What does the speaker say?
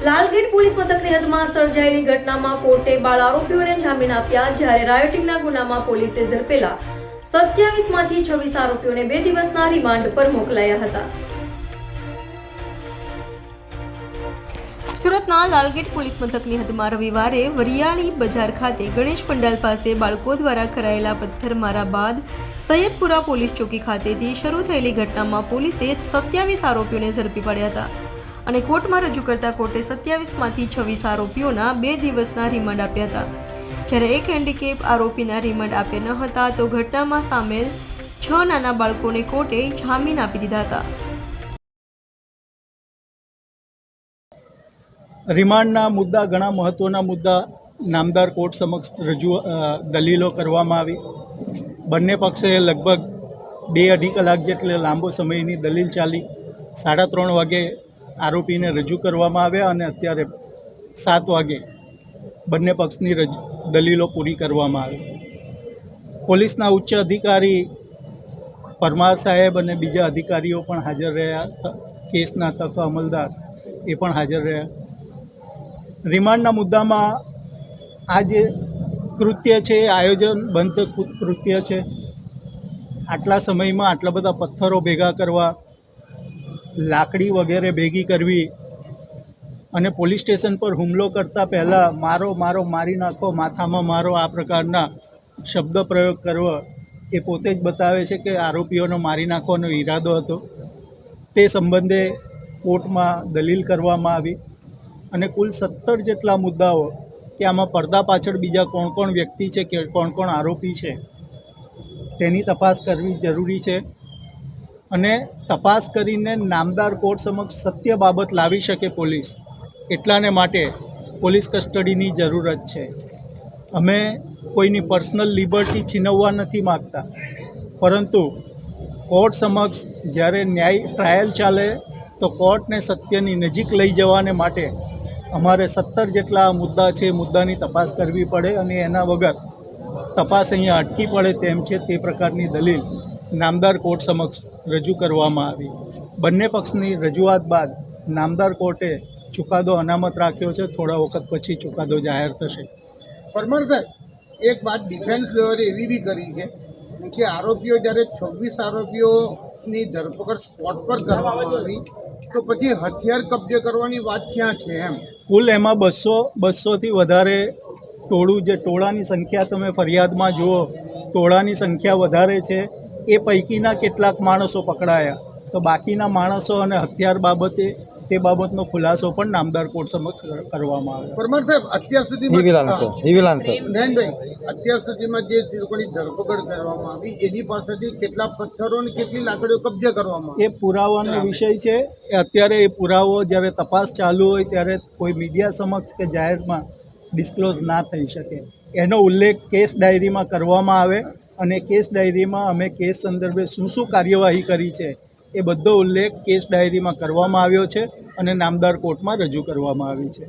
Lalgate police મથકની હદમાં સર્જાયેલી ઘટનામાં કોર્ટે બાળ આરોપીઓને જામીન આપ્યા, જ્યારે રાયોટિંગના ગુનામાં પોલીસે ઝડપેલા 27 માંથી 26 આરોપીઓને 2 દિવસના રિમાન્ડ પર મોકલાયા હતા। સુરતના લાલગેટ પોલીસ મથકની હદમાં રવિવારે વરિયાળી બજાર ખાતે ગણેશ પંડાલ પાસે બાળકો દ્વારા કરાયેલા પથ્થરમારા બાદ સૈયદપુરા પોલીસ ચોકી ખાતેથી શરૂ થયેલી ઘટનામાં પોલીસે 27 આરોપીઓને ઝડપી પાડ્યા હતા અને કોર્ટમાં રજૂ કરતા કોર્ટે 27 માંથી 26 આરોપીઓના 2 દિવસના રિમાન્ડ આપ્યા હતા, જ્યારે એક હેન્ડીકેપ આરોપીના રિમાન્ડ આપ્યા ન હતા તો ઘટનામાં સામેલ 6 નાના બાળકોને કોર્ટે જામીન આપી દીધા હતા। રિમાન્ડના મુદ્દા ઘણા મહત્ત્વના મુદ્દા નામદાર કોર્ટ સમક્ષ દલીલો કરવામાં આવી। બંને પક્ષે લગભગ 2-2.5 કલાક જેટલે લાંબો સમયની દલીલ ચાલી। 3:30 વાગે આરોપીને રજૂ કરવામાં આવ્યા અને અત્યારે 7 વાગે બંને પક્ષની દલીલો પૂરી કરવામાં આવી। પોલીસના ઉચ્ચ અધિકારી પરમાર સાહેબ અને બીજા અધિકારીઓ પણ હાજર રહ્યા, કેસના તક અમલદાર એ પણ હાજર રહ્યા। રિમાન્ડના મુદ્દામાં આ જે કૃત્ય છે એ આયોજનબદ્ધ કૃત્ય છે। આટલા સમયમાં આટલા બધા પથ્થરો ભેગા કરવા, લાકડી વગેરે ભેગી કરવી અને પોલીસ સ્ટેશન પર હુમલો કરતાં પહેલાં મારો મારો મારી નાખો, માથામાં મારો, આ પ્રકારના શબ્દ પ્રયોગ કરવો એ પોતે જ બતાવે છે કે આરોપીઓનો મારી નાખવાનો ઈરાદો હતો। તે સંબંધે કોર્ટમાં દલીલ કરવામાં આવી અને કુલ 17 જેટલા મુદ્દાઓ કે આમાં પડદા પાછળ બીજા કોણ કોણ વ્યક્તિ છે કે કોણ કોણ આરોપી છે તેની તપાસ કરવી જરૂરી છે અને તપાસ કરીને નામદાર કોર્ટ સમક્ષ સત્ય બાબત લાવી શકે પોલીસ, એટલાને માટે પોલીસ કસ્ટડીની જરૂરત છે। અમે કોઈની પર્સનલ લિબર્ટી છીનવવા નથી માગતા, પરંતુ કોર્ટ સમક્ષ જ્યારે ટ્રાયલ ચાલે તો કોર્ટને સત્યની નજીક લઈ જવાને માટે અમારે 17 જેટલા મુદ્દા છે, મુદ્દાની તપાસ કરવી પડે અને એના વગર તપાસ અહીંયા અટકી પડે તેમ છે, તે પ્રકારની દલીલ નામદાર કોર્ટ સમક્ષ રજૂ કરવામાં આવી। બંને પક્ષની રજૂઆત બાદ નામદાર કોર્ટે ચુકાદો અનામત રાખ્યો છે। થોડા વખત પછી ચુકાદો જાહેર થશે। પરમાર સાહેબ, એક વાત ડિફેન્સ લોયરે એવી બી કરી છે કે આરોપીઓ જ્યારે 26 આરોપીઓની ધરપકડ સ્પોટ પર કરવામાં આવી તો પછી હથિયાર કબજે કરવાની વાત ક્યાં છે એમ? કુલ એમાં 200થી વધારે ટોળું, જે ટોળાની સંખ્યા તમે ફરિયાદમાં જુઓ, ટોળાની સંખ્યા વધારે છે। એ પૈકીના કેટલાક માણસો પકડાયા, તો બાકીના માણસો અને હથિયાર બાબતે તે બાબતનો ખુલાસો પણ નામદાર કોર્ટ સમક્ષ કરવામાં આવ્યો। પરમાર સાહેબ, અત્યાર સુધીમાં અત્યાર સુધીમાં જે લોકોની ધરપકડ કરવામાં આવી એની પાસેથી કેટલા પથ્થરો અને કેટલી લાકડીઓ કબજે કરવામાં એ પુરાવાનો વિષય છે। અત્યારે એ પુરાવો જ્યારે તપાસ ચાલુ હોય ત્યારે કોઈ મીડિયા સમક્ષ કે જાહેરમાં ડિસ્ક્લોઝ ના થઈ શકે, એનો ઉલ્લેખ કેસ ડાયરીમાં કરવામાં આવે અને કેસ ડાયરીમાં અમે કેસ સંદર્ભે શું શું કાર્યવાહી કરી છે એ બધો ઉલ્લેખ કેસ ડાયરીમાં કરવામાં આવ્યો છે અને નામદાર કોર્ટમાં રજૂ કરવામાં આવી છે।